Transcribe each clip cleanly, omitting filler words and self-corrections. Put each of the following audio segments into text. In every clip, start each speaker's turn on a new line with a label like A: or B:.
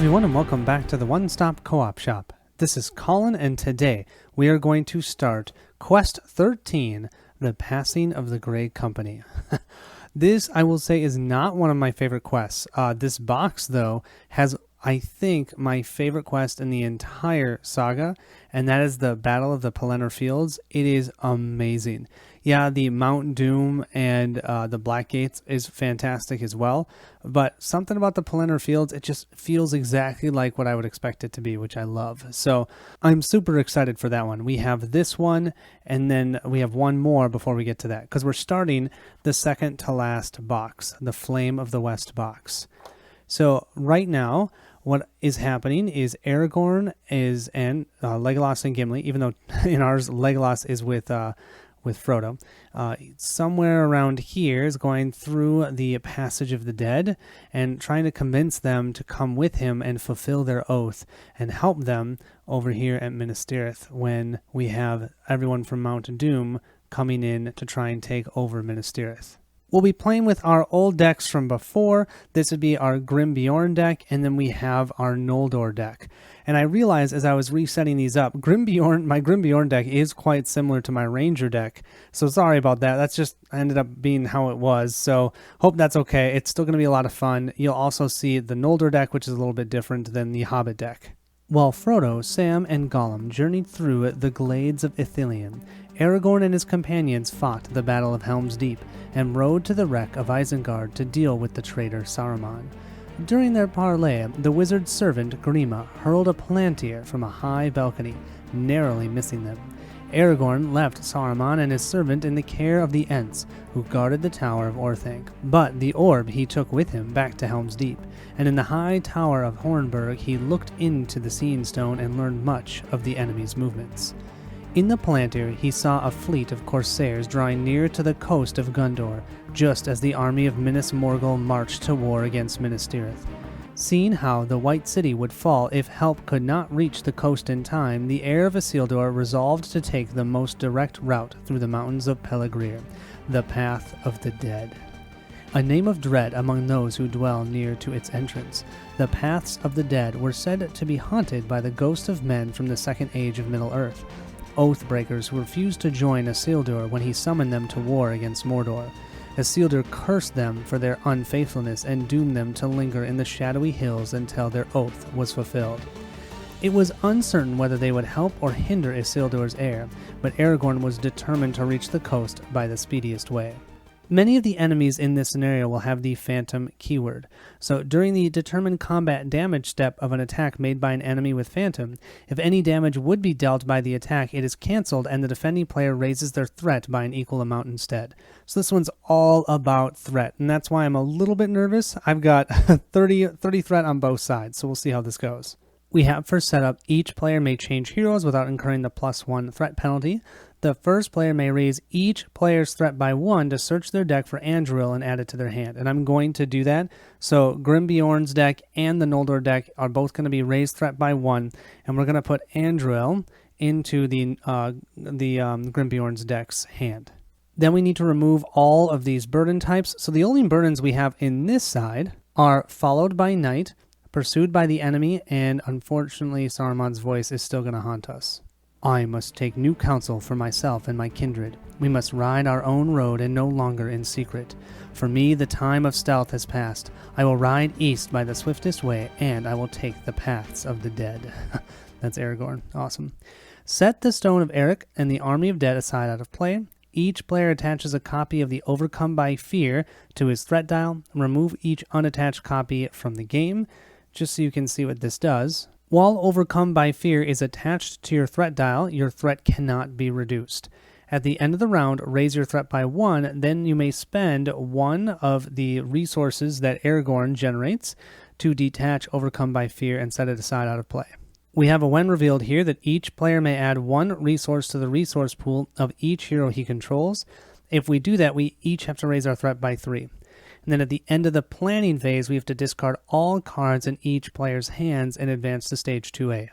A: everyone, and welcome back to the One Stop Co-op Shop. This is Colin, and today we are going to start Quest 13, The Passing of the Grey Company. This, I will say, is not one of my favorite quests. This box, though, has, I think, my favorite quest in the entire saga, and that is the Battle of the Pelennor Fields. It is amazing. Yeah, the Mount Doom and the Black Gates is fantastic as well, but something about the Pelennor Fields, it just feels exactly like what I would expect it to be, which I love. So I'm super excited for that one. We have this one, and then we have one more before we get to that, because we're starting the second to last box, the Flame of the West box. So right now, what is happening is Aragorn is and Legolas and Gimli, even though in ours Legolas is with Frodo. Somewhere around here is going through the Passage of the Dead and trying to convince them to come with him and fulfill their oath and help them over here at Minas Tirith when we have everyone from Mount Doom coming in to try and take over Minas Tirith. We'll be playing with our old decks from before. This would be our Grimbeorn deck, and then we have our Noldor deck. And I realized as I was resetting these up, my Grimbeorn deck is quite similar to my Ranger deck. So sorry about that. That's just ended up being how it was. So hope that's okay. It's still going to be a lot of fun. You'll also see the Noldor deck, which is a little bit different than the Hobbit deck. While Frodo, Sam, and Gollum journeyed through the glades of Ithilien, Aragorn and his companions fought the Battle of Helm's Deep and rode to the wreck of Isengard to deal with the traitor Saruman. During their parley, the wizard's servant Grima hurled a palantir from a high balcony, narrowly missing them. Aragorn left Saruman and his servant in the care of the Ents, who guarded the Tower of Orthanc. But the orb he took with him back to Helm's Deep, and in the high tower of Hornburg he looked into the Seeing Stone and learned much of the enemy's movements. In the Palantir, he saw a fleet of corsairs drawing near to the coast of Gondor, just as the army of Minas Morgul marched to war against Minas Tirith. Seeing how the White City would fall if help could not reach the coast in time, the heir of Isildur resolved to take the most direct route through the mountains of Pelegrir, the Path of the Dead. A name of dread among those who dwell near to its entrance, the Paths of the Dead were said to be haunted by the ghosts of men from the Second Age of Middle-earth, Oathbreakers who refused to join Isildur when he summoned them to war against Mordor. Isildur cursed them for their unfaithfulness and doomed them to linger in the shadowy hills until their oath was fulfilled. It was uncertain whether they would help or hinder Isildur's heir, but Aragorn was determined to reach the coast by the speediest way. Many of the enemies in this scenario will have the Phantom keyword. So during the determine combat damage step of an attack made by an enemy with Phantom, if any damage would be dealt by the attack, it is cancelled and the defending player raises their threat by an equal amount instead. So this one's all about threat, and that's why I'm a little bit nervous. I've got 30 threat on both sides, so we'll see how this goes. We have for setup, each player may change heroes without incurring the +1 threat penalty. The first player may raise each player's threat by 1 to search their deck for Anduril and add it to their hand. And I'm going to do that. So Grimbeorn's deck and the Noldor deck are both going to be raised threat by 1. And we're going to put Anduril into the Grimbeorn's deck's hand. Then we need to remove all of these burden types. So the only burdens we have in this side are Followed by Night, Pursued by the Enemy, and unfortunately Saruman's voice is still going to haunt us. I must take new counsel for myself and my kindred. We must ride our own road and no longer in secret. For me, the time of stealth has passed. I will ride east by the swiftest way, and I will take the paths of the dead. That's Aragorn. Awesome. Set the Stone of Eric and the Army of Dead aside out of play. Each player attaches a copy of the Overcome by Fear to his threat dial. Remove each unattached copy from the game, just so you can see what this does. While Overcome by Fear is attached to your threat dial, your threat cannot be reduced. At the end of the round, raise your threat by 1, then you may spend one of the resources that Aragorn generates to detach Overcome by Fear and set it aside out of play. We have a when revealed here that each player may add 1 resource to the resource pool of each hero he controls. If we do that, we each have to raise our threat by 3. And then at the end of the planning phase, we have to discard all cards in each player's hands and advance to stage 2A.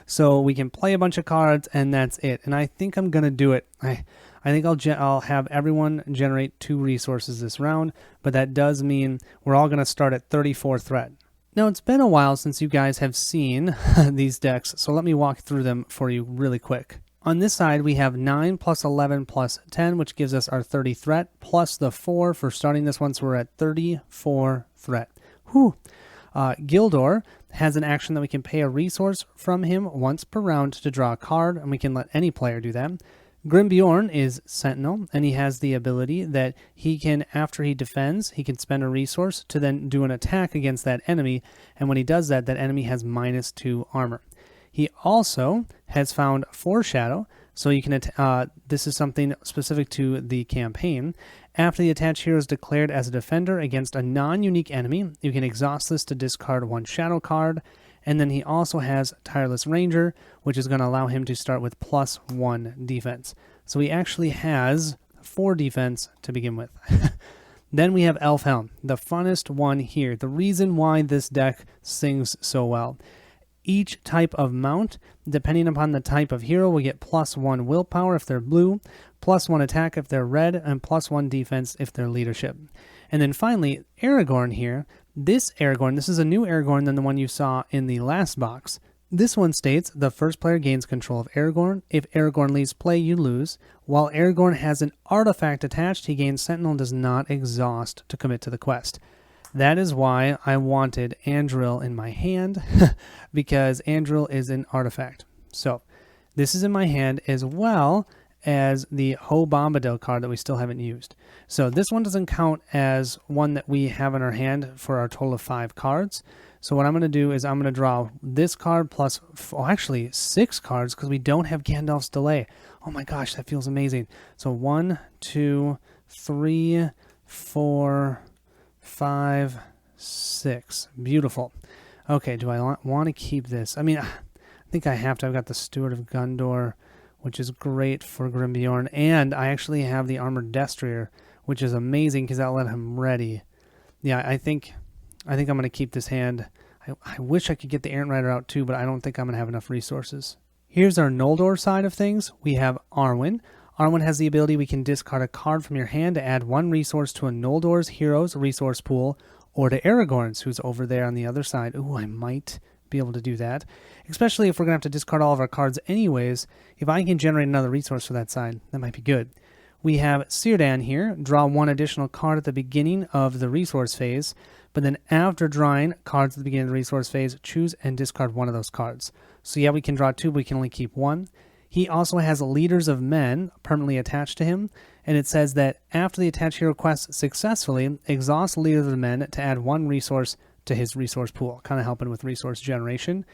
A: So we can play a bunch of cards, and that's it. And I think I'm going to do it. I think I'll have everyone generate 2 resources this round, but that does mean we're all going to start at 34 threat. Now, it's been a while since you guys have seen these decks, so let me walk through them for you really quick. On this side, we have 9 plus 11 plus 10, which gives us our 30 threat, plus the 4 for starting this one, so we're at 34 threat. Whew. Gildor has an action that we can pay a resource from him once per round to draw a card, and we can let any player do that. Grimbeorn is Sentinel, and he has the ability that he can, after he defends, he can spend a resource to then do an attack against that enemy, and when he does that, that enemy has -2 armor. He also has found Foreshadow, so you can this is something specific to the campaign. After the attached hero is declared as a defender against a non-unique enemy, you can exhaust this to discard 1 shadow card. And then he also has Tireless Ranger, which is going to allow him to start with +1 defense. So he actually has 4 defense to begin with. Then we have Elf Helm, the funnest one here. The reason why this deck sings so well. Each type of mount, depending upon the type of hero, will get +1 willpower if they're blue, +1 attack if they're red, and +1 defense if they're leadership. And then finally, Aragorn here. This Aragorn, this is a new Aragorn than the one you saw in the last box. This one states, the first player gains control of Aragorn. If Aragorn leaves play, you lose. While Aragorn has an artifact attached, he gains Sentinel and does not exhaust to commit to the quest. That is why I wanted Andril in my hand, because Andril is an artifact. So, this is in my hand as well as the Ho Bombadil card that we still haven't used. So this one doesn't count as one that we have in our hand for our total of 5 cards. So what I'm going to do is I'm going to draw this card plus, actually 6 cards because we don't have Gandalf's Delay. Oh my gosh, that feels amazing. So 1, 2, 3, 4, 5, 6. Beautiful. Okay, do I want to keep this? I mean, I think I have to. I've got the Steward of Gondor, which is great for Grimbeorn, and I actually have the Armored Destrier, which is amazing because that'll let him ready. Yeah, I think I'm going to keep this hand. I wish I could get the Errant Rider out too, but I don't think I'm going to have enough resources. Here's our Noldor side of things. We have Arwen. Arwen has the ability we can discard a card from your hand to add 1 resource to a Noldor's hero's resource pool, or to Aragorn's, who's over there on the other side. Ooh, I might be able to do that, especially if we're going to have to discard all of our cards anyways. If I can generate another resource for that side, that might be good. We have Círdan here. Draw 1 additional card at the beginning of the resource phase, but then after drawing cards at the beginning of the resource phase, choose and discard 1 of those cards. So yeah, we can draw 2, but we can only keep 1. He also has Leaders of Men permanently attached to him, and it says that after the attached hero quests successfully, exhaust Leaders of Men to add 1 resource to his resource pool, kind of helping with resource generation.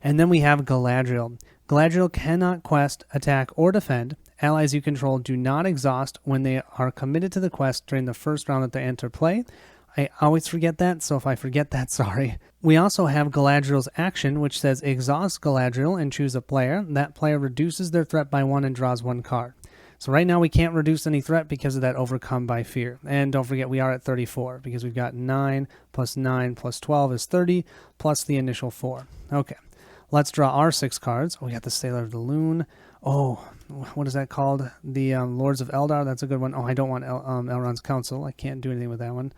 A: And then we have Galadriel. Galadriel cannot quest, attack, or defend. Allies you control do not exhaust when they are committed to the quest during the first round that they enter play. I always forget that, so if I forget that, sorry. We also have Galadriel's action, which says exhaust Galadriel and choose a player. That player reduces their threat by 1 and draws 1 card. So right now we can't reduce any threat because of that overcome by fear. And don't forget, we are at 34 because we've got 9 plus 9 plus 12 is 30 plus the initial 4. Okay, let's draw our 6 cards. Oh, we got the Sailor of the Loon. Oh, what is that called? The Lords of Eldar. That's a good one. Oh, I don't want Elrond's Council. I can't do anything with that one.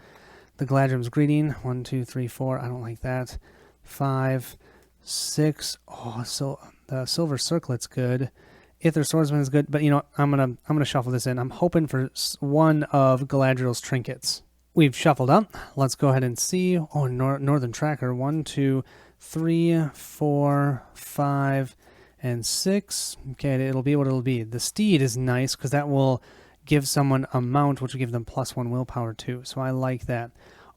A: The Galadriel's Greeting. 1, 2, 3, 4. I don't like that. 5, 6. Oh, so the Silver Circlet's good. Aether Swordsman is good, but you know what? I'm gonna shuffle this in. I'm hoping for 1 of Galadriel's trinkets. We've shuffled up. Let's go ahead and see. Oh, Northern Tracker. 1, 2, 3, 4, 5, and 6. Okay, it'll be what it'll be. The Steed is nice because that will give someone a mount, which will give them +1 willpower too. So I like that.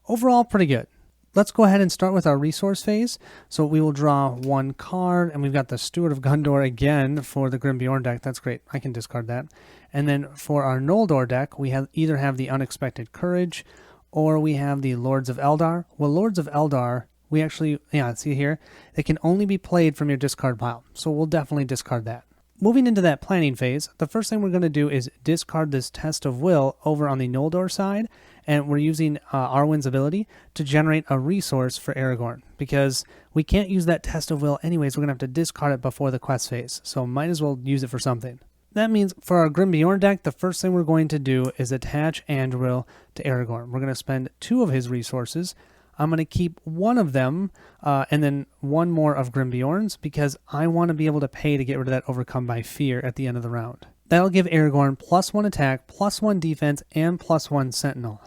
A: Overall, pretty good. Let's go ahead and start with our resource phase. So we will draw 1 card, and we've got the Steward of Gondor again for the Grimbeorn deck. That's great. I can discard that. And then for our Noldor deck, we either have the Unexpected Courage, or we have the Lords of Eldar. Well, Lords of Eldar, we actually, yeah, see here, they can only be played from your discard pile. So we'll definitely discard that. Moving into that planning phase, the first thing we're going to do is discard this Test of Will over on the Noldor side, and we're using Arwen's ability to generate a resource for Aragorn, because we can't use that Test of Will anyways. We're going to have to discard it before the quest phase, so might as well use it for something. That means for our Grimbeorn deck, the first thing we're going to do is attach Andril to Aragorn. We're going to spend 2 of his resources. I'm going to keep one of them and then one more of Grimbeorn's because I want to be able to pay to get rid of that Overcome by Fear at the end of the round. That'll give Aragorn +1 attack, +1 defense, and +1 sentinel.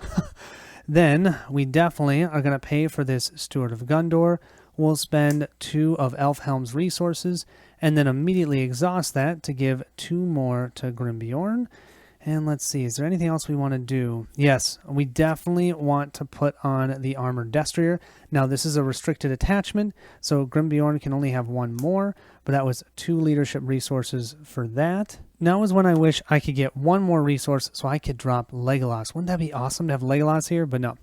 A: Then we definitely are going to pay for this Steward of Gondor. We'll spend 2 of Elfhelm's resources and then immediately exhaust that to give 2 more to Grimbeorn. And let's see, is there anything else we want to do? Yes, we definitely want to put on the Armored Destrier. Now, this is a restricted attachment, so Grimbeorn can only have 1 more, but that was 2 leadership resources for that. Now is when I wish I could get 1 more resource so I could drop Legolas. Wouldn't that be awesome to have Legolas here? But no,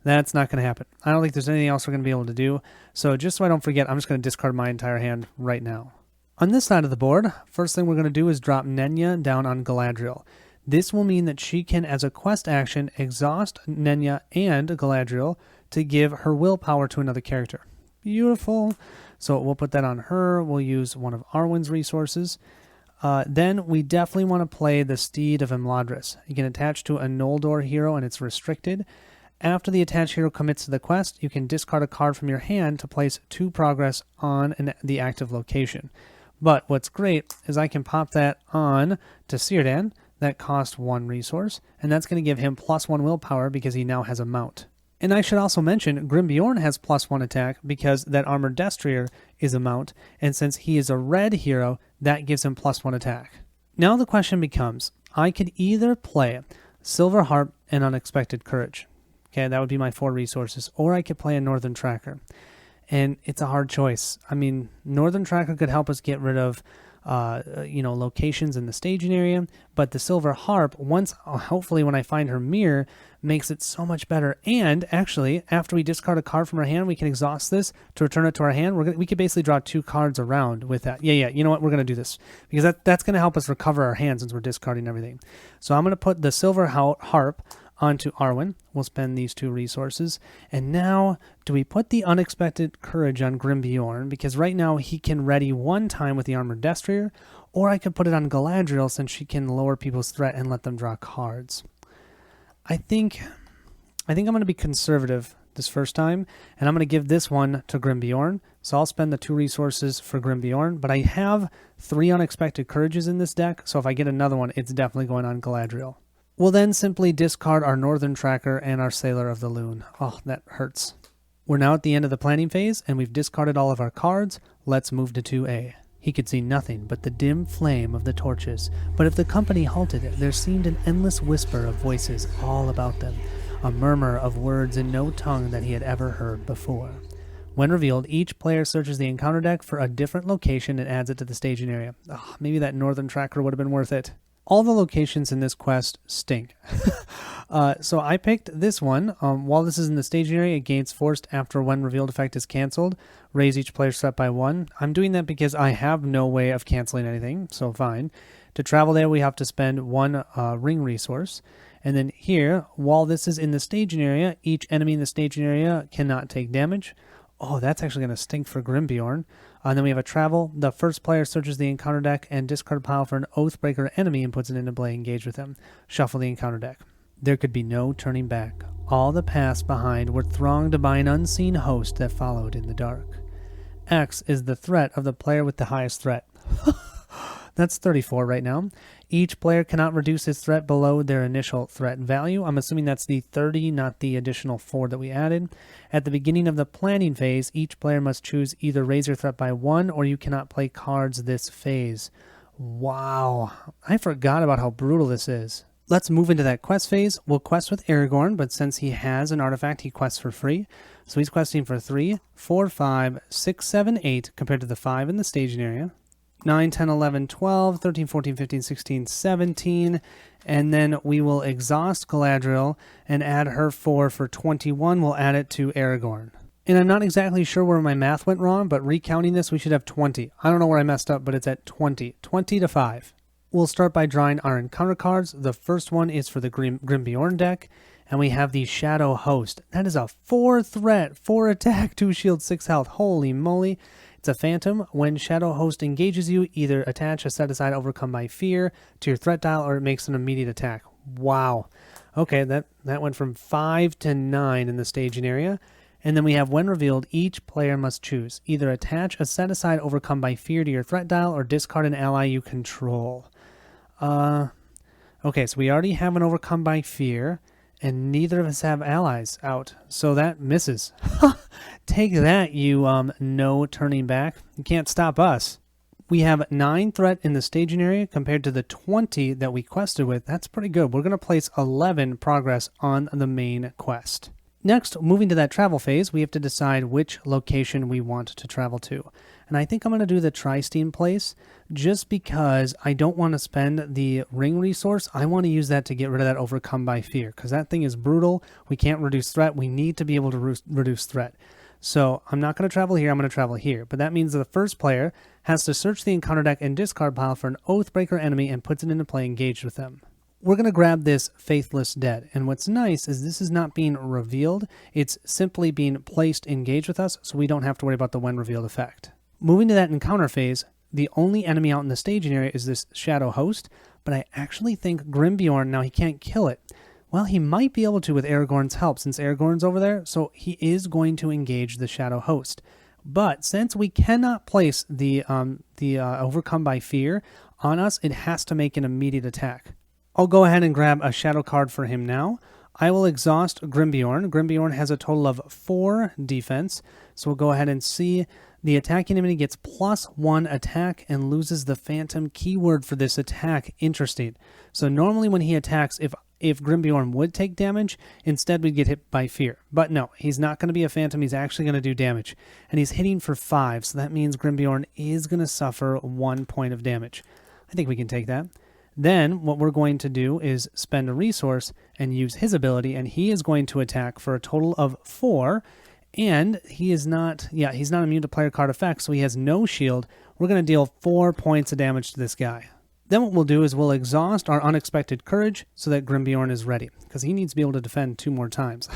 A: that's not going to happen. I don't think there's anything else we're going to be able to do. So just so I don't forget, I'm just going to discard my entire hand right now. On this side of the board, first thing we're going to do is drop Nenya down on Galadriel. This will mean that she can, as a quest action, exhaust Nenya and Galadriel to give her willpower to another character. Beautiful. So we'll put that on her. We'll use one of Arwen's resources. Then we definitely want to play the Steed of Imladris. You can attach to a Noldor hero and it's restricted. After the attached hero commits to the quest, you can discard a card from your hand to place 2 progress on the active location. But what's great is I can pop that on to Círdan. That costs 1 resource, and that's going to give him +1 willpower because he now has a mount. And I should also mention, Grimbeorn has +1 attack because that Armored Destrier is a mount, and since he is a red hero, that gives him +1 attack. Now the question becomes, I could either play Silver Harp and Unexpected Courage. Okay, that would be my 4 resources, or I could play a Northern Tracker. And it's a hard choice. I mean, Northern Tracker could help us get rid of locations in the staging area, but the Silver Harp, hopefully when I find her mirror, makes it so much better. And actually, after we discard a card from our hand, we can exhaust this to return it to our hand. We could basically draw 2 cards around with that. Yeah, you know what? We're going to do this because that's going to help us recover our hand since we're discarding everything. So I'm going to put the Silver Harp onto Arwen. We'll spend these 2 resources. And now, do we put the Unexpected Courage on Grimbeorn? Because right now he can ready 1 time with the Armored Destrier, or I could put it on Galadriel since she can lower people's threat and let them draw cards. I think I'm going to be conservative this first time, and I'm going to give this one to Grimbeorn. So I'll spend the 2 resources for Grimbeorn, but I have 3 Unexpected Courages in this deck, so if I get another one, it's definitely going on Galadriel. We'll then simply discard our Northern Tracker and our Sailor of the Loon. Oh, that hurts. We're now at the end of the planning phase, and we've discarded all of our cards. Let's move to 2A. He could see nothing but the dim flame of the torches, but if the company halted, there seemed an endless whisper of voices all about them, a murmur of words in no tongue that he had ever heard before. When revealed, each player searches the encounter deck for a different location and adds it to the staging area. Oh, maybe that Northern Tracker would have been worth it. All the locations in this quest stink. So I picked this one. While this is in the staging area, it gains forced after when revealed effect is canceled. Raise each player's threat by 1. I'm doing that because I have no way of canceling anything, so fine. To travel there, we have to spend 1 ring resource. And then here, while this is in the staging area, each enemy in the staging area cannot take damage. Oh, that's actually going to stink for Grimbeorn. And then we have a travel. The first player searches the encounter deck and discard a pile for an Oathbreaker enemy and puts it into play. Engage with them. Shuffle the encounter deck. There could be no turning back. All the past behind were thronged by an unseen host that followed in the dark. X is the threat of the player with the highest threat. That's 34 right now. Each player cannot reduce his threat below their initial threat value. I'm assuming that's the 30, not the additional 4 that we added. At the beginning of the planning phase, each player must choose either raise your threat by 1 or you cannot play cards this phase. Wow, I forgot about how brutal this is. Let's move into that quest phase. We'll quest with Aragorn, but since he has an artifact, he quests for free. So he's questing for 3, 4, 5, 6, 7, 8 compared to the 5 in the staging area. 9, 10, 11, 12, 13, 14, 15, 16, 17, and then we will exhaust Galadriel and add her 4 for 21. We'll add it to Aragorn. And I'm not exactly sure where my math went wrong, but recounting this, we should have 20. I don't know where I messed up, but it's at 20. 20 to 5. We'll start by drawing our encounter cards. The first one is for the Grimbeorn deck, and we have the Shadow Host. That is a 4 threat, 4 attack, 2 shield, 6 health. Holy moly. It's a phantom. When Shadow Host engages you, either attach a set aside Overcome by Fear to your threat dial or it makes an immediate attack. Wow. Okay, that went from 5 to 9 in the staging area. And then we have, when revealed, each player must choose. Either attach a set-aside overcome by fear to your threat dial or discard an ally you control. Okay, so we already have an overcome by fear, and neither of us have allies out. So that misses. Take that, you no turning back. You can't stop us. We have 9 threat in the staging area compared to the 20 that we quested with. That's pretty good. We're going to place 11 progress on the main quest. Next, moving to that travel phase, we have to decide which location we want to travel to. And I think I'm going to do the Tri-Steam place just because I don't want to spend the ring resource. I want to use that to get rid of that overcome by fear because that thing is brutal. We can't reduce threat. We need to be able to reduce threat. So I'm not going to travel here. I'm going to travel here. But that means that the first player has to search the encounter deck and discard pile for an Oathbreaker enemy and puts it into play engaged with them. We're going to grab this Faithless Dead, and what's nice is this is not being revealed, it's simply being placed engaged with us, so we don't have to worry about the when revealed effect. Moving to that encounter phase, the only enemy out in the staging area is this Shadow Host, but I actually think Grimbeorn, now he can't kill it. Well, he might be able to with Aragorn's help, since Aragorn's over there, so he is going to engage the Shadow Host. But since we cannot place the Overcome by Fear on us, it has to make an immediate attack. I'll go ahead and grab a shadow card for him now. I will exhaust Grimbeorn. Grimbeorn has a total of 4 defense. So we'll go ahead and see the attacking enemy gets +1 attack and loses the phantom keyword for this attack. Interesting. So normally when he attacks, if Grimbeorn would take damage, instead we'd get hit by fear. But no, he's not going to be a phantom. He's actually going to do damage. And he's hitting for 5. So that means Grimbeorn is going to suffer 1 point of damage. I think we can take that. Then what we're going to do is spend a resource and use his ability, and he is going to attack for a total of 4, and he is not, he's not immune to player card effects, so he has no shield. We're going to deal 4 points of damage to this guy. Then what we'll do is we'll exhaust our Unexpected Courage so that Grimbeorn is ready, because he needs to be able to defend 2 more times.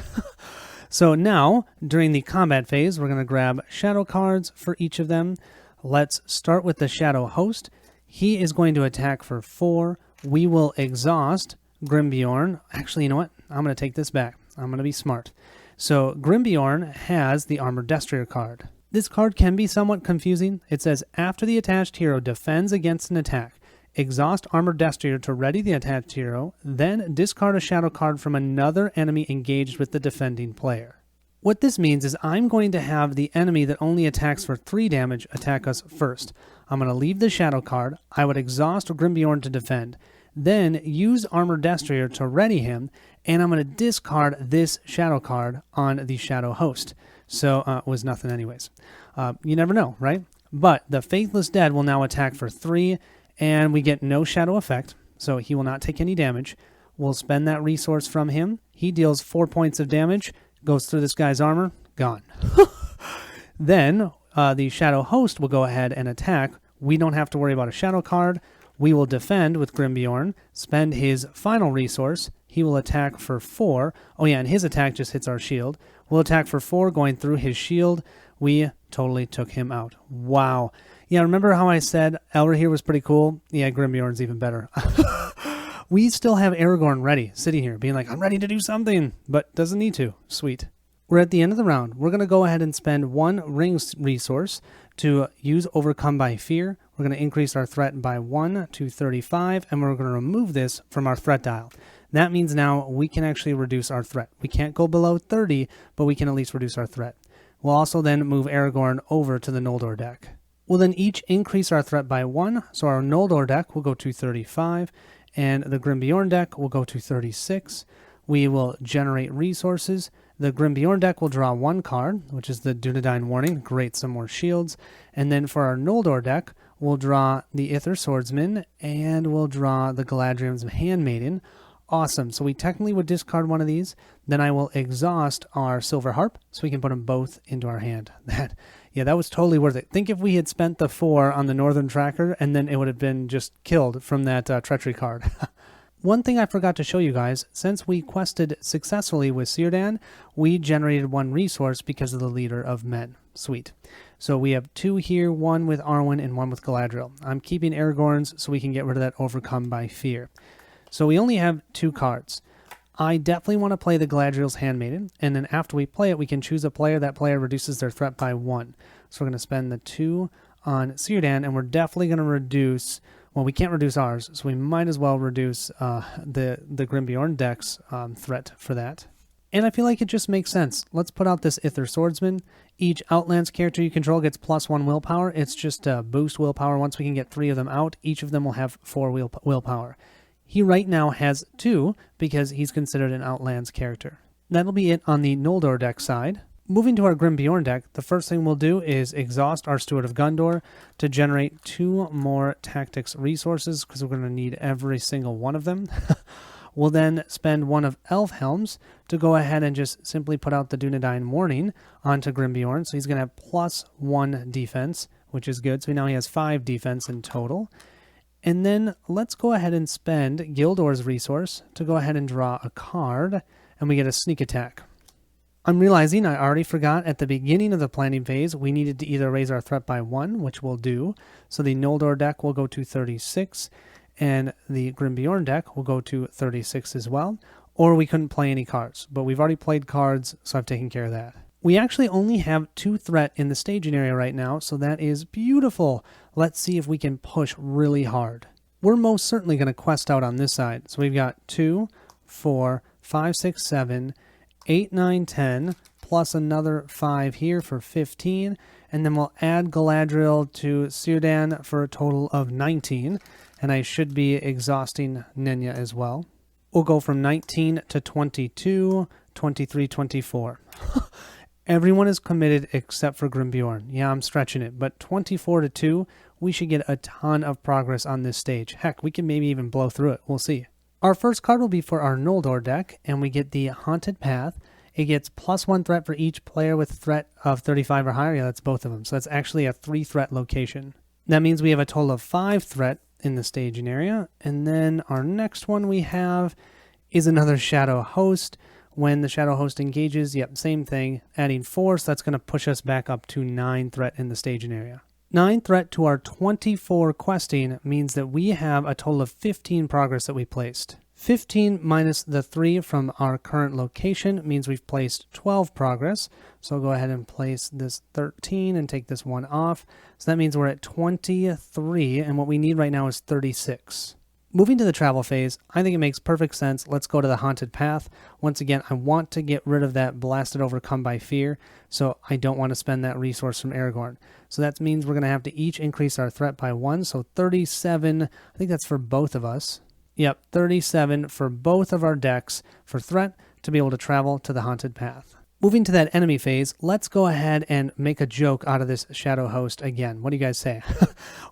A: So now, during the combat phase, we're going to grab shadow cards for each of them. Let's start with the Shadow Host. He is going to attack for 4. We will exhaust Grimbeorn. Actually, you know what? I'm going to take this back. I'm going to be smart. So Grimbeorn has the Armored Destrier card. This card can be somewhat confusing. It says, after the attached hero defends against an attack, exhaust Armored Destrier to ready the attached hero, then discard a shadow card from another enemy engaged with the defending player. What this means is I'm going to have the enemy that only attacks for 3 damage attack us first. I'm going to leave the shadow card. I would exhaust Grimbeorn to defend. Then use Armored Destrier to ready him, and I'm going to discard this shadow card on the Shadow Host. So it was nothing anyways. You never know, right? But the Faithless Dead will now attack for 3, and we get no shadow effect, so he will not take any damage. We'll spend that resource from him. He deals 4 points of damage, goes through this guy's armor, gone. Then the Shadow Host will go ahead and attack. We don't have to worry about a shadow card. We will defend with Grimbeorn, spend his final resource. He will attack for 4. Oh yeah, and his attack just hits our shield. We'll attack for 4, going through his shield. We totally took him out. Wow. Yeah, remember how I said Elrahir was pretty cool? Yeah, Grimbeorn's even better. We still have Aragorn ready, sitting here, being like, I'm ready to do something, but doesn't need to. Sweet. We're at the end of the round. We're going to go ahead and spend 1 ring resource to use Overcome by Fear. We're going to increase our threat by 1 to 35, and we're going to remove this from our threat dial. That means now we can actually reduce our threat. We can't go below 30, but we can at least reduce our threat. We'll also then move Aragorn over to the Noldor deck. We'll then each increase our threat by 1, so our Noldor deck will go to 35, and the Grimbeorn deck will go to 36. We will generate resources. The Grimbeorn deck will draw 1 card, which is the Dunedain Warning. Great, some more shields. And then for our Noldor deck, we'll draw the Ither Swordsman, and we'll draw the Galadriel's Handmaiden. Awesome. So we technically would discard one of these. Then I will exhaust our Silver Harp, so we can put them both into our hand. That was totally worth it. Think if we had spent the 4 on the Northern Tracker, and then it would have been just killed from that Treachery card. One thing I forgot to show you guys, since we quested successfully with Círdan, we generated 1 resource because of the Leader of Men. Sweet. So we have 2 here, 1 with Arwen and 1 with Galadriel. I'm keeping Aragorn's so we can get rid of that Overcome by Fear. So we only have 2 cards. I definitely want to play the Galadriel's Handmaiden, and then after we play it, we can choose a player. That player reduces their threat by 1. So we're going to spend the 2 on Círdan, and we're definitely going to reduce, well, we can't reduce ours, so we might as well reduce the Grimbeorn deck's threat for that. And I feel like it just makes sense. Let's put out this Ithir Swordsman. Each Outlands character you control gets +1 willpower. It's just a boost willpower. Once we can get 3 of them out, each of them will have 4 willpower. He right now has 2 because he's considered an Outlands character. That'll be it on the Noldor deck side. Moving to our Grimbeorn deck, the first thing we'll do is exhaust our Steward of Gondor to generate 2 more tactics resources because we're going to need every single one of them. We'll then spend 1 of Elf Helms to go ahead and just simply put out the Dunedain Warning onto Grimbeorn. So he's going to have +1 defense, which is good. So now he has 5 defense in total. And then let's go ahead and spend Gildor's resource to go ahead and draw a card, and we get a sneak attack. I'm realizing I already forgot at the beginning of the planning phase, we needed to either raise our threat by 1, which we'll do. So the Noldor deck will go to 36, and the Grimbeorn deck will go to 36 as well. Or we couldn't play any cards, but we've already played cards, so I've taken care of that. We actually only have 2 threat in the staging area right now, so that is beautiful. Let's see if we can push really hard. We're most certainly going to quest out on this side. So we've got 2, 4, 5, 6, 7, 8, 9, 10, plus another 5 here for 15, and then we'll add Galadriel to Círdan for a total of 19, and I should be exhausting Nenya as well. We'll go from 19 to 22, 23, 24. Everyone is committed except for Grimbeorn. Yeah, I'm stretching it, but 24 to 2, we should get a ton of progress on this stage. Heck, we can maybe even blow through it. We'll see. Our first card will be for our Noldor deck, and we get the Haunted Path. It gets +1 threat for each player with threat of 35 or higher. Yeah, that's both of them. So that's actually a 3 threat location. That means we have a total of 5 threat in the staging area. And then our next one we have is another Shadow Host. When the Shadow Host engages, yep, same thing, adding 4, so that's going to push us back up to 9 threat in the staging area. 9 threat to our 24 questing means that we have a total of 15 progress that we placed. 15 minus the 3 from our current location means we've placed 12 progress. So I'll go ahead and place this 13 and take this 1 off. So that means we're at 23, and what we need right now is 36. Moving to the travel phase, I think it makes perfect sense. Let's go to the Haunted Path. Once again, I want to get rid of that Blasted Overcome by Fear, so I don't want to spend that resource from Aragorn. So that means we're going to have to each increase our threat by 1, so 37, I think that's for both of us. Yep, 37 for both of our decks for threat to be able to travel to the Haunted Path. Moving to that enemy phase, let's go ahead and make a joke out of this Shadow Host again. What do you guys say?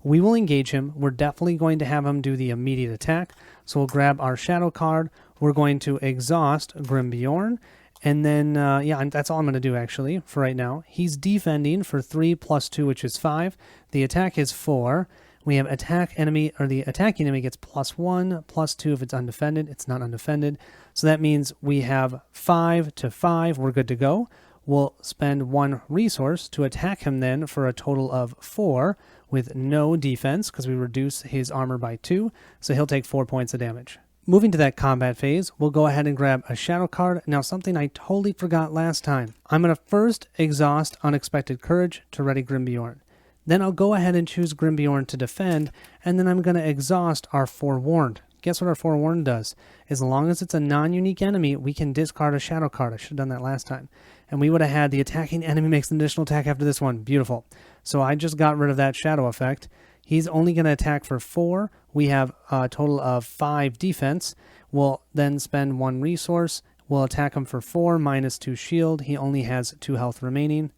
A: We will engage him. We're definitely going to have him do the immediate attack. So we'll grab our Shadow card. We're going to exhaust Grimbeorn. And then, yeah, that's all I'm going to do actually for right now. He's defending for 3 plus 2, which is 5. The attack is 4. We have attack enemy, or the attacking enemy gets +1, +2 if it's undefended. It's not undefended. So that means we have 5 to 5. We're good to go. We'll spend 1 resource to attack him then for a total of 4 with no defense because we reduce his armor by 2. So he'll take 4 points of damage. Moving to that combat phase, we'll go ahead and grab a Shadow card. Now, something I totally forgot last time. I'm going to first exhaust Unexpected Courage to ready Grimbeorn. Then I'll go ahead and choose Grimbeorn to defend, and then I'm going to exhaust our Forewarned. Guess what our Forewarned does? As long as it's a non-unique enemy, we can discard a Shadow card. I should have done that last time. And we would have had the attacking enemy makes an additional attack after this one. Beautiful. So I just got rid of that Shadow effect. He's only going to attack for 4. We have a total of 5 defense. We'll then spend 1 resource. We'll attack him for 4 minus 2 shield. He only has 2 health remaining.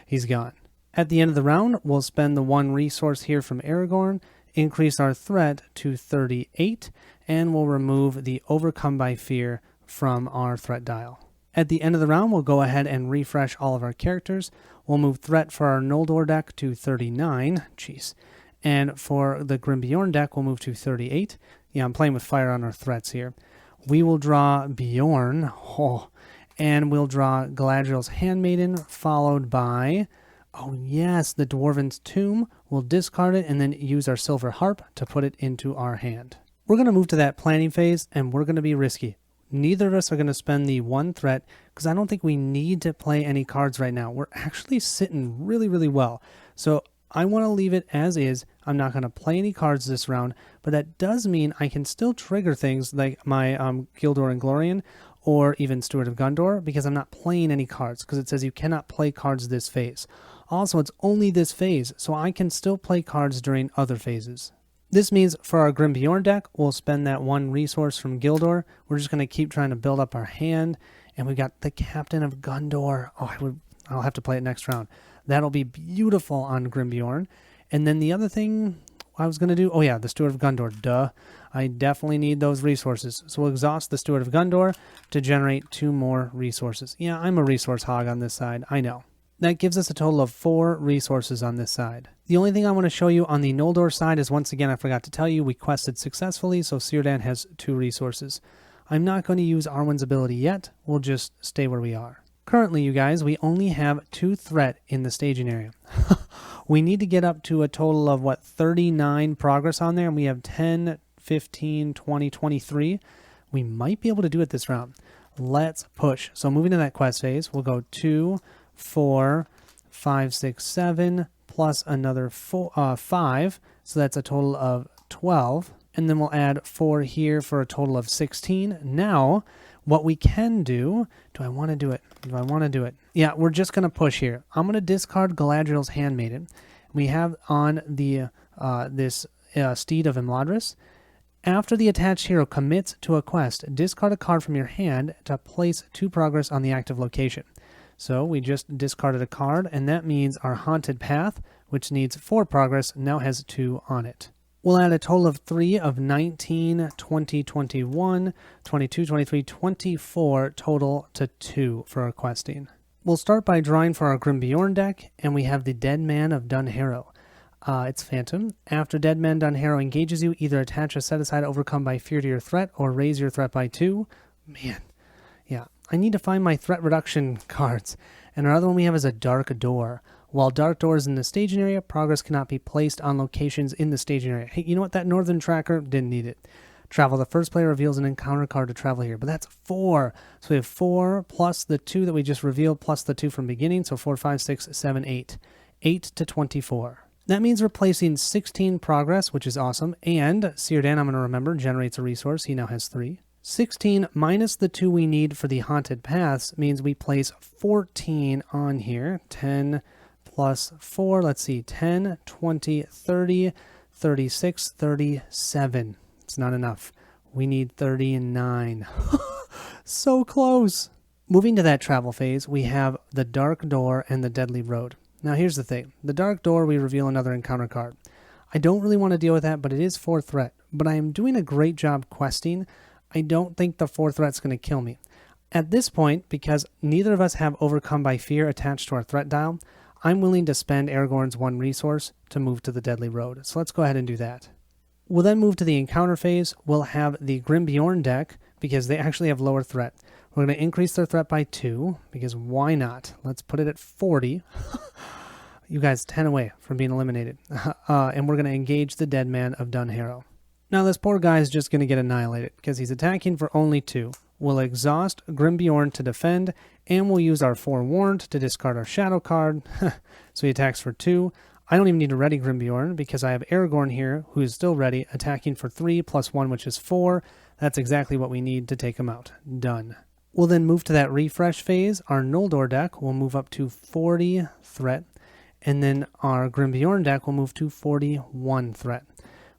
A: He's gone. At the end of the round, we'll spend the 1 resource here from Aragorn, increase our threat to 38, and we'll remove the Overcome by Fear from our threat dial. At the end of the round, we'll go ahead and refresh all of our characters. We'll move threat for our Noldor deck to 39. Jeez. And for the Grimbeorn deck, we'll move to 38. Yeah, I'm playing with fire on our threats here. We will draw Bjorn, and we'll draw Galadriel's Handmaiden, followed by... oh yes, the Dwarven's Tomb. We'll discard it and then use our Silver Harp to put it into our hand. We're going to move to that planning phase, and we're going to be risky. neither of us are going to spend the 1 threat because I don't think we need to play any cards right now. We're actually sitting really, really well. So I want to leave it as is. I'm not going to play any cards this round, but that does mean I can still trigger things like my Gildor and Glorian or even Steward of Gondor because I'm not playing any cards because it says you cannot play cards this phase. Also, it's only this phase, so I can still play cards during other phases. This means for our Grimbeorn deck, we'll spend that 1 resource from Gildor. We're just going to keep trying to build up our hand. And we got the Captain of Gondor. Oh, I'll have to play it next round. That'll be beautiful on Grimbeorn. And then the other thing I was going to do, oh yeah, the Steward of Gondor, duh. I definitely need those resources. So we'll exhaust the Steward of Gondor to generate 2 more resources. Yeah, I'm a resource hog on this side, I know. That gives us a total of 4 resources on this side. The only thing I want to show you on the Noldor side is, once again, I forgot to tell you, we quested successfully, so Círdan has 2 resources. I'm not going to use Arwen's ability yet, we'll just stay where we are. Currently, you guys, we only have 2 threat in the staging area. We need to get up to a total of, 39 progress on there, and we have 10, 15, 20, 23. We might be able to do it this round. Let's push. So moving to that quest phase, we'll go 2, 4, 5, 6, 7, plus another 5, so that's a total of 12, and then we'll add 4 here for a total of 16. Now, what we can do, do I want to do it? Do I want to do it? Yeah, we're just going to push here. I'm going to discard Galadriel's Handmaiden. We have on the this Steed of Imladris. After the attached hero commits to a quest, discard a card from your hand to place 2 progress on the active location. So we just discarded a card, and that means our Haunted Path, which needs 4 progress, now has 2 on it. We'll add a total of 3 of 19, 20, 21, 22, 23, 24 total to 2 for our questing. We'll start by drawing for our Grimbeorn deck, and we have the Dead Man of Dunharrow. It's Phantom. After Dead Man Dunharrow engages you, either attach a set-aside overcome by fear to your threat or raise your threat by 2. Man, yeah. I need to find my threat reduction cards. And our other one we have is a Dark Door. While Dark Door is in the staging area, progress cannot be placed on locations in the staging area. Hey, you know what? That Northern Tracker didn't need it. Travel. The first player reveals an encounter card to travel here. But that's 4. So we have 4 plus the 2 that we just revealed plus the 2 from beginning. So 4, 5, 6, 7, 8. 8 to 24. That means we're placing 16 progress, which is awesome. And Círdan, I'm going to remember, generates a resource. He now has 3. 16 minus the 2 we need for the Haunted Paths means we place 14 on here. 10 plus 4, let's see, 10, 20, 30, 36, 37. It's not enough. We need 39. So close. Moving to that travel phase, we have the Dark Door and the Deadly Road. Now here's the thing. The Dark Door, we reveal another encounter card. I don't really want to deal with that, but it is 4 threat. But I am doing a great job questing. I don't think the 4 threat's going to kill me. At this point, because neither of us have Overcome by Fear attached to our threat dial, I'm willing to spend Aragorn's 1 resource to move to the Deadly Road. So let's go ahead and do that. We'll then move to the encounter phase. We'll have the Grimbeorn deck, because they actually have lower threat. We're going to increase their threat by 2, because why not? Let's put it at 40. You guys, 10 away from being eliminated. And we're going to engage the Dead Man of Dunharrow. Now this poor guy is just going to get annihilated, because he's attacking for only 2. We'll exhaust Grimbeorn to defend, and we'll use our Forewarned to discard our Shadow card. So he attacks for 2. I don't even need to ready Grimbeorn, because I have Aragorn here, who is still ready, attacking for 3 plus 1, which is 4. That's exactly what we need to take him out. Done. We'll then move to that refresh phase. Our Noldor deck will move up to 40 threat, and then our Grimbeorn deck will move to 41 threat.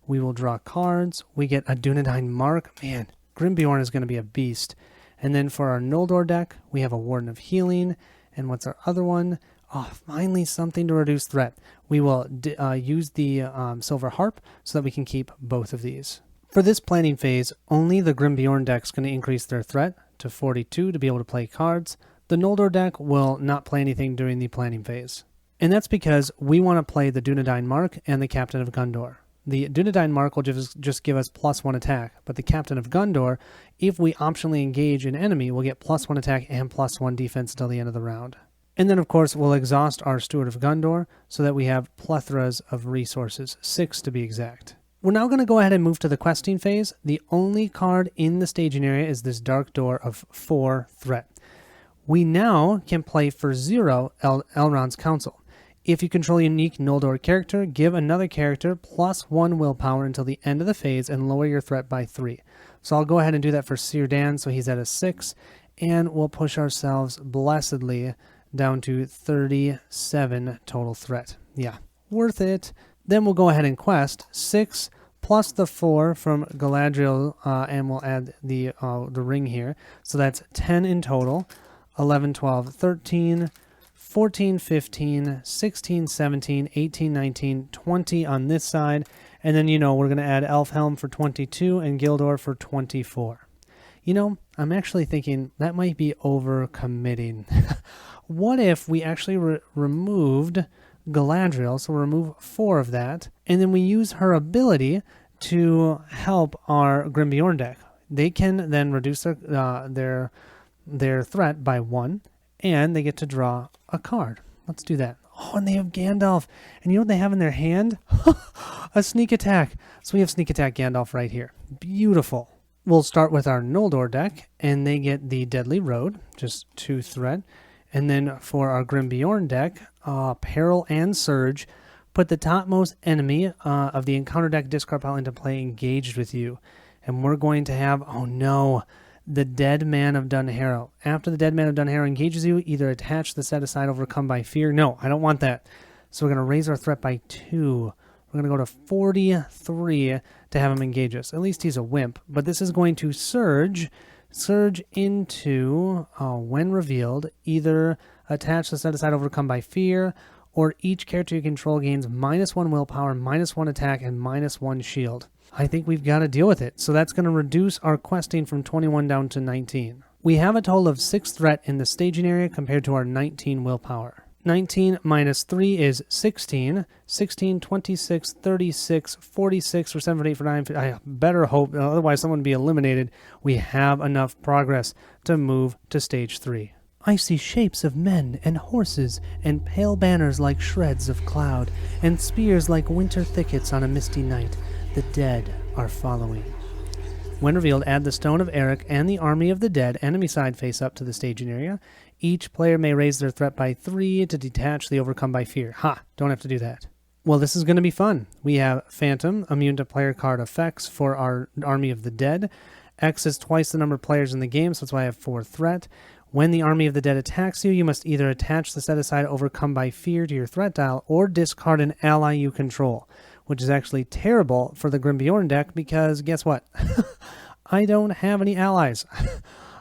A: We will draw cards. We get a Dunedain Mark. Man, Grimbeorn is going to be a beast. And then for our Noldor deck, we have a Warden of Healing. And what's our other one? Oh, finally something to reduce threat. We will use the Silver Harp so that we can keep both of these. For this planning phase, only the Grimbeorn deck is going to increase their threat to 42 to be able to play cards. The Noldor deck will not play anything during the planning phase. And that's because we want to play the Dunedain Mark and the Captain of Gondor. The Dunedain Mark will just give us +1 attack, but the Captain of Gondor, if we optionally engage an enemy, will get +1 attack and +1 defense until the end of the round. And then, of course, we'll exhaust our Steward of Gondor so that we have plethoras of resources, 6 to be exact. We're now going to go ahead and move to the questing phase. The only card in the staging area is this Dark Door of 4 threat. We now can play for 0 Elrond's Council. If you control a unique Noldor character, give another character +1 willpower until the end of the phase and lower your threat by 3. So I'll go ahead and do that for Círdan, so he's at a 6, and we'll push ourselves blessedly down to 37 total threat. Yeah, worth it. Then we'll go ahead and quest 6 plus the 4 from Galadriel, and we'll add the ring here. So that's 10 in total. 11, 12, 13, 14, 15, 16, 17, 18, 19, 20 on this side. And then, we're going to add Elfhelm for 22 and Gildor for 24. I'm actually thinking that might be over-committing. What if we actually removed Galadriel, so we'll remove 4 of that, and then we use her ability to help our Grimbeorn deck. They can then reduce their threat by 1, and they get to draw a card. Let's do that. Oh, and they have Gandalf. And you know what they have in their hand? A sneak attack. So we have sneak attack Gandalf right here. Beautiful. We'll start with our Noldor deck, and they get the Deadly Road, just 2 threat. And then for our Grimbeorn deck, Peril and Surge, put the topmost enemy of the encounter deck discard pile into play engaged with you. And we're going to have, oh no, the Dead Man of Dunharrow. After the Dead Man of Dunharrow engages you, either attach the set aside, overcome by fear. No, I don't want that. So we're going to raise our threat by 2. We're going to go to 43 to have him engage us. At least he's a wimp. But this is going to surge into, when revealed, either attach the set aside, overcome by fear, or each character you control gains -1 willpower, -1 attack, and -1 shield. I think we've got to deal with it. So that's going to reduce our questing from 21 down to 19. We have a total of 6 threat in the staging area compared to our 19 willpower. 19 minus 3 is 16. 16, 26, 36, 46 for 7, for 8, for 9. I better hope, otherwise someone would be eliminated. We have enough progress to move to stage 3. I see shapes of men and horses, and pale banners like shreds of cloud, and spears like winter thickets on a misty night. The dead are following. When revealed, add the Stone of Eric and the Army of the Dead enemy side face up to the staging area. Each player may raise their threat by 3 to detach the overcome by fear. Ha! Don't have to do that. Well, this is going to be fun. We have Phantom, immune to player card effects for our Army of the Dead. X is twice the number of players in the game, so that's why I have 4 threat. When the Army of the Dead attacks you, you must either attach the set aside overcome by fear to your threat dial or discard an ally you control, which is actually terrible for the Grimbeorn deck because guess what? I don't have any allies.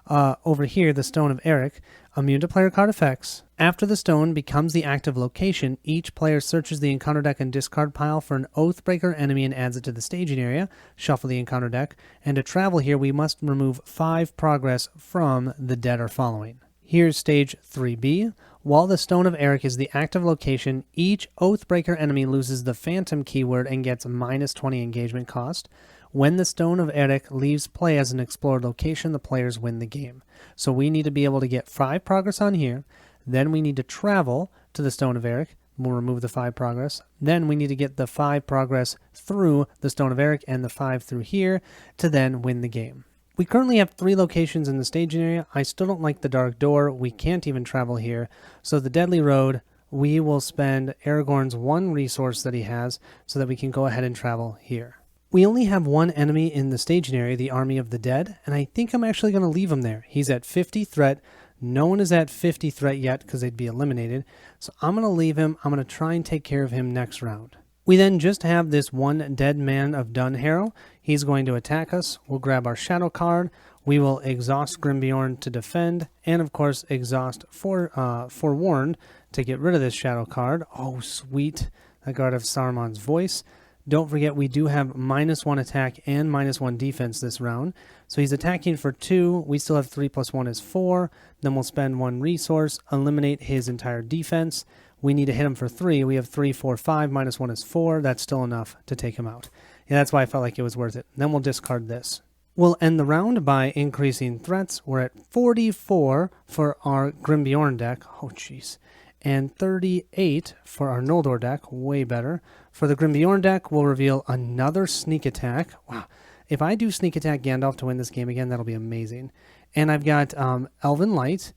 A: Over here, the Stone of Eric, immune to player card effects. After the stone becomes the active location, each player searches the encounter deck and discard pile for an Oathbreaker enemy and adds it to the staging area, shuffle the encounter deck, and to travel here we must remove 5 progress from the dead or following. Here's stage 3B. While the Stone of Eric is the active location, each Oathbreaker enemy loses the Phantom keyword and gets -20 engagement cost. When the Stone of Eric leaves play as an explored location, the players win the game. So we need to be able to get 5 progress on here. Then we need to travel to the Stone of Eric. We'll remove the 5 progress. Then we need to get the 5 progress through the Stone of Eric and the 5 through here to then win the game. We currently have 3 locations in the staging area. I still don't like the Dark Door. We can't even travel here. So the Deadly Road, we will spend Aragorn's 1 resource that he has so that we can go ahead and travel here. We only have 1 enemy in the staging area, the Army of the Dead, and I think I'm actually going to leave him there. He's at 50 threat. No one is at 50 threat yet because they'd be eliminated. So I'm going to leave him. I'm going to try and take care of him next round. We then just have this 1 Dead Man of Dunharrow. He's going to attack us. We'll grab our Shadow card. We will exhaust Grimbeorn to defend, and of course exhaust Forewarned to get rid of this Shadow card. Oh, sweet. The Guard of Saruman's Voice. Don't forget we do have -1 attack and -1 defense this round. So he's attacking for 2. We still have 3 + 1 is 4. Then we'll spend 1 resource, eliminate his entire defense. We need to hit him for 3. We have 3, 4, 5. -1 is 4. That's still enough to take him out. Yeah, that's why I felt like it was worth it. Then we'll discard this. We'll end the round by increasing threats. We're at 44 for our Grimbeorn deck. Oh, jeez. and 38 for our Noldor deck, way better. For the Grimbeorn deck, we'll reveal another sneak attack. Wow, if I do sneak attack Gandalf to win this game again, that'll be amazing. And I've got Elven Light,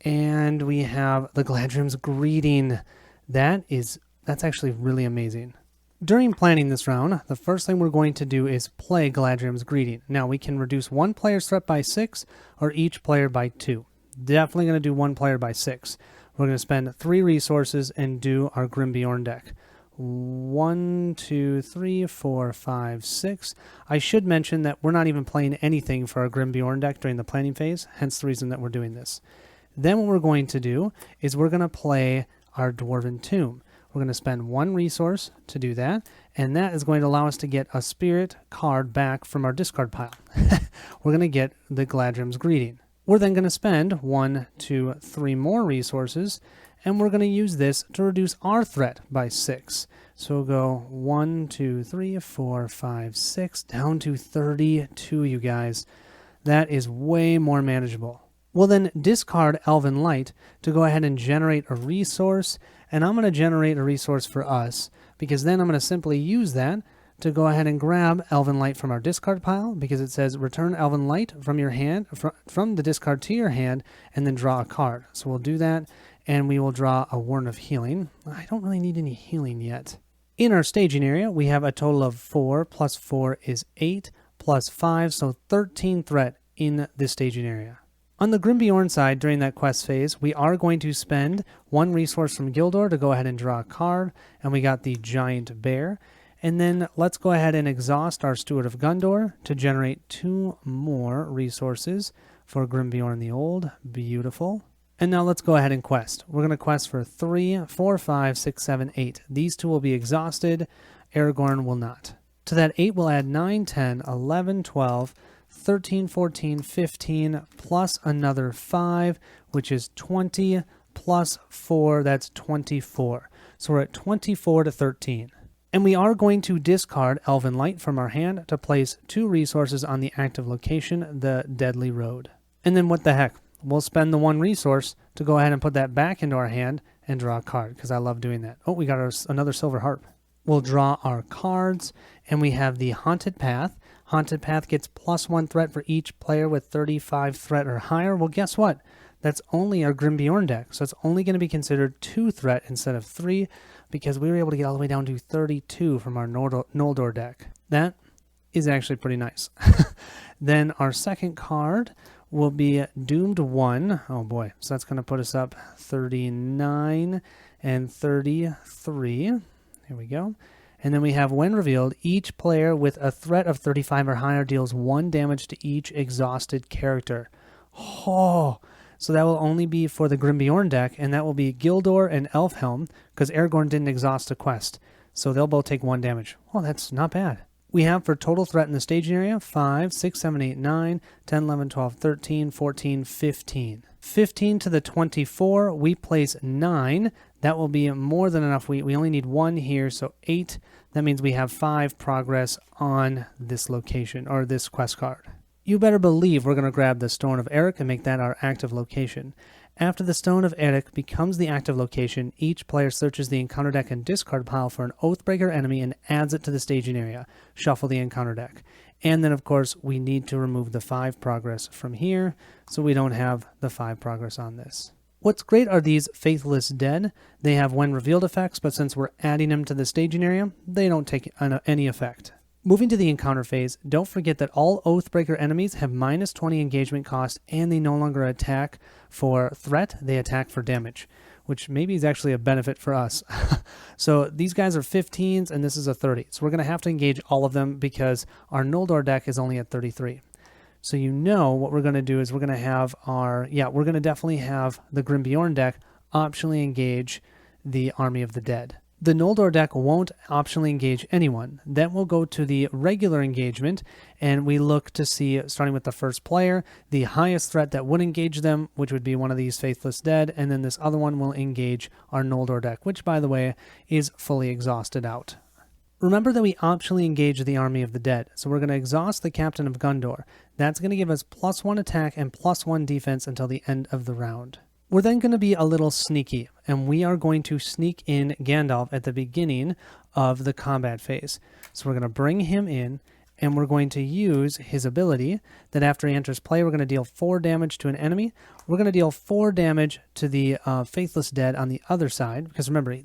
A: and we have the Galadrim's Greeting. That's actually really amazing. During planning this round, the first thing we're going to do is play Galadrim's Greeting. Now, we can reduce one player's threat by 6 or each player by 2. Definitely going to do one player by 6. We're going to spend 3 resources and do our Grimbeorn deck. 1, 2, 3, 4, 5, 6. I should mention that we're not even playing anything for our Grimbeorn deck during the planning phase, hence the reason that we're doing this. Then what we're going to do is we're going to play our Dwarven Tomb. We're going to spend 1 resource to do that, and that is going to allow us to get a spirit card back from our discard pile. We're going to get the Galadrim's Greeting. We're then going to spend 1, 2, 3 more resources, and we're going to use this to reduce our threat by 6. So we'll go 1, 2, 3, 4, 5, 6, down to 32, you guys. That is way more manageable. We'll then discard Elven Light to go ahead and generate a resource, and I'm going to generate a resource for us, because then I'm going to simply use that to go ahead and grab Elven Light from our discard pile, because it says return Elven Light from your hand, from the discard to your hand, and then draw a card. So we'll do that, and we will draw a Ward of Healing. I don't really need any healing yet. In our staging area, we have a total of 4 plus 4 is 8 plus 5, so 13 threat in this staging area. On the Grimbeorn side, during that quest phase, we are going to spend 1 resource from Gildor to go ahead and draw a card, and we got the Giant Bear. And then let's go ahead and exhaust our Steward of Gondor to generate 2 more resources for Grimbeorn the Old. Beautiful. And now let's go ahead and quest. We're going to quest for 3, 4, 5, 6, 7, 8. These 2 will be exhausted. Aragorn will not. To that 8, we'll add 9, 10, 11, 12, 13, 14, 15, plus another 5, which is 20, plus 4, that's 24. So we're at 24 to 13. And we are going to discard Elven Light from our hand to place 2 resources on the active location, the Deadly Road. And then what the heck? We'll spend the 1 resource to go ahead and put that back into our hand and draw a card, because I love doing that. Oh, we got another Silver Harp. We'll draw our cards, and we have the Haunted Path. Haunted Path gets plus 1 threat for each player with 35 threat or higher. Well, guess what? That's only our Grimbeorn deck, so it's only going to be considered 2 threat instead of 3, because we were able to get all the way down to 32 from our Noldor deck. That is actually pretty nice. Then our second card will be Doomed 1. Oh boy, so that's going to put us up 39 and 33. Here we go. And then we have, when revealed, each player with a threat of 35 or higher deals 1 damage to each exhausted character. Oh, so that will only be for the Grimbeorn deck, and that will be Gildor and Elfhelm, because Aragorn didn't exhaust a quest. So they'll both take 1 damage. Oh, that's not bad. We have for total threat in the staging area 5, 6, 7, 8, 9, 10, 11, 12, 13, 14, 15. 15 to the 24, we place 9. That will be more than enough. We only need 1 here, so 8. That means we have 5 progress on this location, or this quest card. You better believe we're going to grab the Stone of Eric and make that our active location. After the Stone of Eric becomes the active location, each player searches the encounter deck and discard pile for an Oathbreaker enemy and adds it to the staging area. Shuffle the encounter deck. And then, of course, we need to remove the 5 progress from here, so we don't have the 5 progress on this. What's great are these Faithless Dead. They have when revealed effects, but since we're adding them to the staging area, they don't take any effect. Moving to the encounter phase, don't forget that all Oathbreaker enemies have minus 20 engagement cost, and they no longer attack for threat, they attack for damage, which maybe is actually a benefit for us. So these guys are 15s, and this is a 30. So we're going to have to engage all of them because our Noldor deck is only at 33. So you know what we're going to do is we're going to have we're going to definitely have the Grimbeorn deck optionally engage the Army of the Dead. The Noldor deck won't optionally engage anyone. Then we'll go to the regular engagement, and we look to see, starting with the first player, the highest threat that would engage them, which would be one of these Faithless Dead, and then this other one will engage our Noldor deck, which, by the way, is fully exhausted out. Remember that we optionally engage the Army of the Dead, so we're going to exhaust the Captain of Gondor. That's going to give us +1 attack and +1 defense until the end of the round. We're then going to be a little sneaky, and we are going to sneak in Gandalf at the beginning of the combat phase. So we're going to bring him in, and we're going to use his ability that after he enters play, we're going to deal 4 damage to an enemy. We're going to deal 4 damage to the Faithless Dead on the other side, because remember,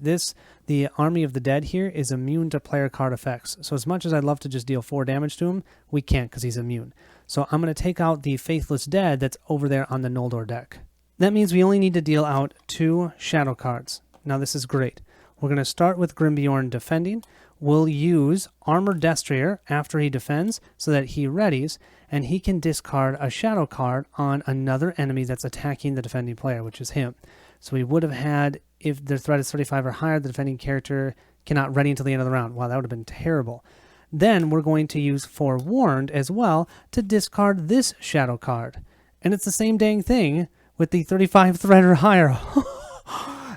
A: the Army of the Dead here is immune to player card effects. So as much as I'd love to just deal 4 damage to him, we can't because he's immune. So I'm going to take out the Faithless Dead that's over there on the Noldor deck. That means we only need to deal out 2 shadow cards. Now this is great. We're going to start with Grimbeorn defending. We'll use Armored Destrier after he defends so that he readies, and he can discard a shadow card on another enemy that's attacking the defending player, which is him. So we would have had, if their threat is 35 or higher, the defending character cannot ready until the end of the round. Wow, that would have been terrible. Then we're going to use Forewarned as well to discard this shadow card. And it's the same dang thing with the 35 threat or higher.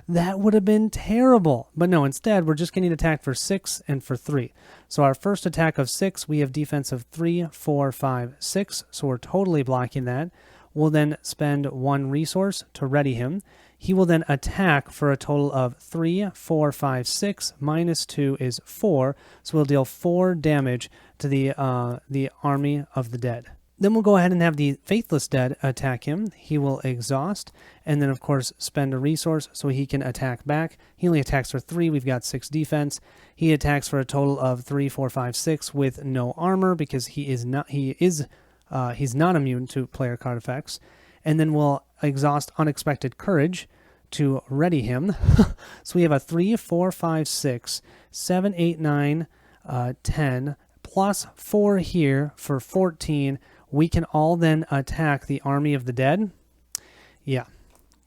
A: That would have been terrible. But no, instead, we're just getting attacked for 6 and for 3. So our first attack of 6, we have defense of 3, 4, 5, 6. So we're totally blocking that. We'll then spend 1 resource to ready him. He will then attack for a total of 3, 4, 5, 6. Minus 2 is 4. So we'll deal 4 damage to the Army of the Dead. Then we'll go ahead and have the Faithless Dead attack him. He will exhaust, and then of course spend a resource so he can attack back. He only attacks for 3. We've got 6 defense. He attacks for a total of 3, 4, 5, 6 with no armor because he's not immune to player card effects. And then we'll exhaust Unexpected Courage to ready him. So we have a 3, 4, 5, 6, 7, 8, 9, 10, plus 4 here for 14. We can all then attack the Army of the Dead. Yeah,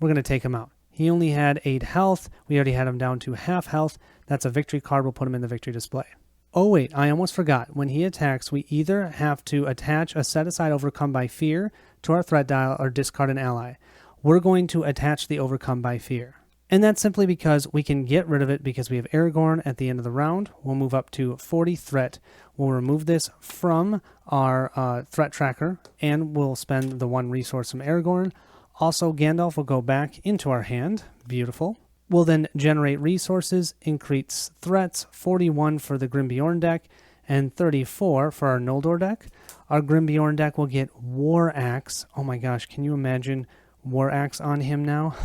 A: we're going to take him out. He only had 8 health. We already had him down to half health. That's a victory card. We'll put him in the victory display. Oh wait, I almost forgot. When he attacks, we either have to attach a set-aside Overcome by Fear to our threat dial or discard an ally. We're going to attach the Overcome by Fear. And that's simply because we can get rid of it because we have Aragorn at the end of the round. We'll move up to 40 threat. We'll remove this from our threat tracker, and we'll spend the 1 resource from Aragorn. Also, Gandalf will go back into our hand. Beautiful. We'll then generate resources, increase threats, 41 for the Grimbeorn deck, and 34 for our Noldor deck. Our Grimbeorn deck will get War Axe. Oh my gosh, can you imagine War Axe on him now?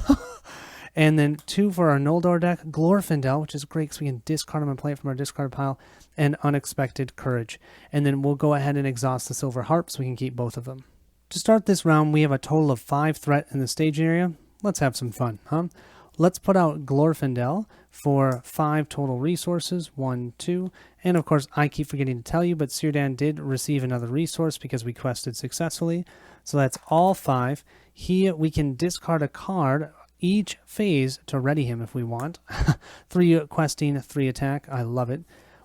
A: And then 2 for our Noldor deck, Glorfindel, which is great because we can discard him and play it from our discard pile, and Unexpected Courage. And then we'll go ahead and exhaust the Silver Harp so we can keep both of them. To start this round, we have a total of 5 threat in the stage area. Let's have some fun, huh? Let's put out Glorfindel for 5 total resources, 1, 2. And of course, I keep forgetting to tell you, but Círdan did receive another resource because we quested successfully. So that's all 5. We can discard a card each phase to ready him if we want. 3 questing, 3 attack. I love it.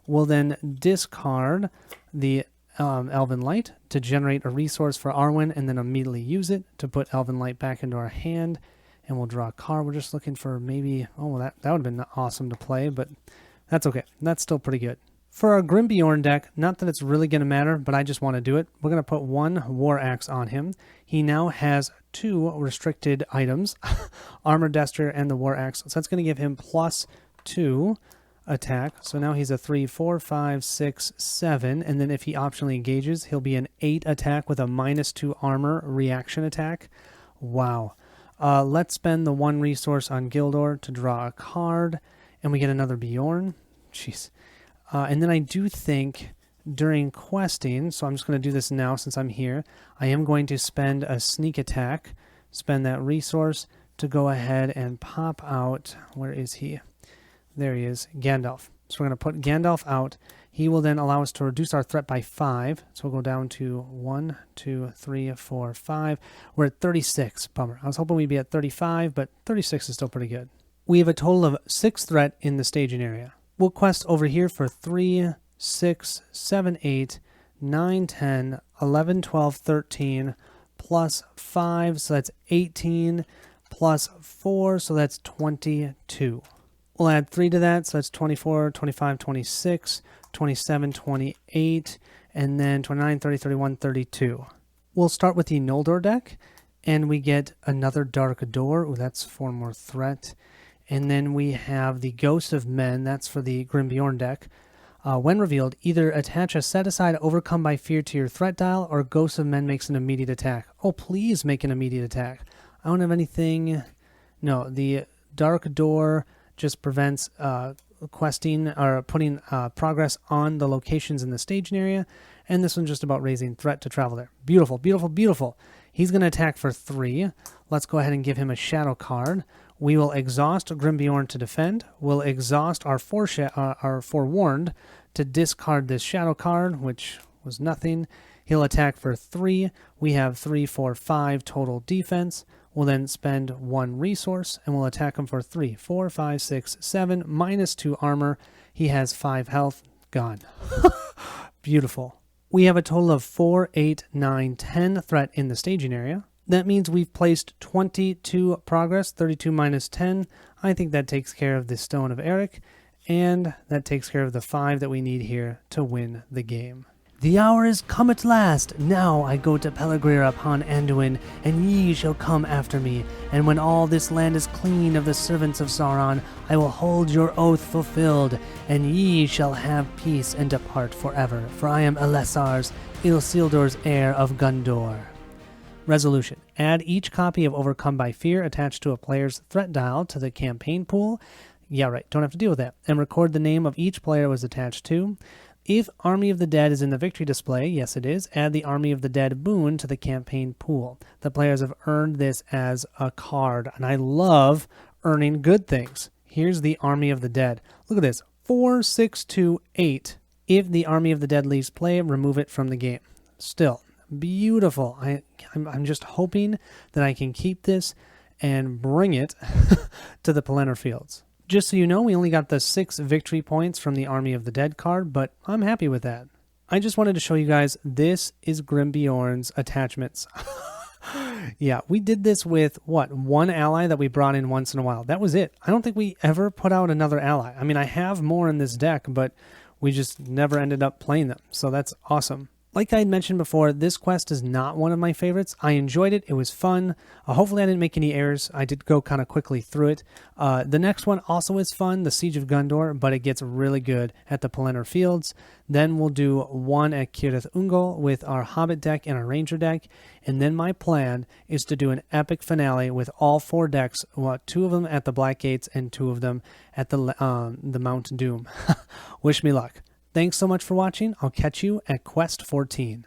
A: We'll then discard the Elven Light to generate a resource for Arwen and then immediately use it to put Elven Light back into our hand. And we'll draw a card. We're just looking for maybe... Oh, that would have been awesome to play, but that's okay. That's still pretty good. For our Grimbeorn deck, not that it's really going to matter, but I just want to do it. We're going to put 1 War Axe on him. He now has 2 restricted items, Armored Destrier and the War Axe. So that's going to give him plus 2 attack. So now he's a 3, 4, 5, 6, 7. And then if he optionally engages, he'll be an 8 attack with a minus 2 armor reaction attack. Wow. Let's spend the 1 resource on Gildor to draw a card. And we get another Bjorn. Jeez. And then I do think during questing, so I'm just going to do this now since I'm here, I am going to spend a sneak attack, spend that resource to go ahead and pop out, where is he? There he is, Gandalf. So we're going to put Gandalf out. He will then allow us to reduce our threat by 5. So we'll go down to 1, 2, 3, 4, 5. We're at 36. Bummer. I was hoping we'd be at 35, but 36 is still pretty good. We have a total of 6 threat in the staging area. We'll quest over here for 3, 6, 7, 8, 9, 10, 11, 12, 13, plus 5, so that's 18, plus 4, so that's 22. We'll add 3 to that, so that's 24, 25, 26, 27, 28, and then 29, 30, 31, 32. We'll start with the Noldor deck, And we get another Dark Door. Ooh, that's 4 more threat. And then we have the Ghost of Men. That's for the Grimbeorn deck. When revealed, either attach a set-aside Overcome by Fear to your threat dial, or Ghost of Men makes an immediate attack. Oh, please make an immediate attack. I don't have anything. No, the Dark Door just prevents questing or putting progress on the locations in the staging area. And this one's just about raising threat to travel there. Beautiful, beautiful, beautiful. He's going to attack for 3. Let's go ahead and give him a shadow card. We will exhaust Grimbeorn to defend. We'll exhaust our Forewarned to discard this shadow card, which was nothing. He'll attack for 3. We have 3, 4, 5 total defense. We'll then spend 1 resource, and we'll attack him for 3, 4, 5, 6, 7, minus 2 armor. He has 5 health. Gone. Beautiful. We have a total of 4, 8, 9, 10 threat in the staging area. That means we've placed 22 progress, 32 minus 10. I think that takes care of the Stone of Eric, and that takes care of the 5 that we need here to win the game. The hour is come at last. Now I go to Pelagria upon Anduin, and ye shall come after me. And when all this land is clean of the servants of Sauron, I will hold your oath fulfilled, and ye shall have peace and depart forever. For I am Elessar's, Ilsildur's heir of Gondor. Resolution. Add each copy of Overcome by Fear attached to a player's threat dial to the campaign pool. Yeah, right. Don't have to deal with that. And record the name of each player it was attached to. If Army of the Dead is in the victory display, yes it is, add the Army of the Dead boon to the campaign pool. The players have earned this as a card, and I love earning good things. Here's the Army of the Dead. Look at this, 4, 6, 2, 8. If the Army of the Dead leaves play, remove it from the game. Still, beautiful. I'm just hoping that I can keep this and bring it to the Pelennor Fields. Just so you know, we only got the 6 victory points from the Army of the Dead card, but I'm happy with that. I just wanted to show you guys, this is Grimbeorn's attachments. Yeah, we did this with, what, 1 ally that we brought in once in a while. That was it. I don't think we ever put out another ally. I mean, I have more in this deck, but we just never ended up playing them, so that's awesome. Like I had mentioned before, this quest is not one of my favorites. I enjoyed it. It was fun. Hopefully I didn't make any errors. I did go kind of quickly through it. The next one also is fun, the Siege of Gondor, but it gets really good at the Pelennor Fields. Then we'll do one at Cirith Ungol with our Hobbit deck and our Ranger deck. And then my plan is to do an epic finale with all 4 decks, 2 of them at the Black Gates and 2 of them at the Mount Doom. Wish me luck. Thanks so much for watching. I'll catch you at Quest 14.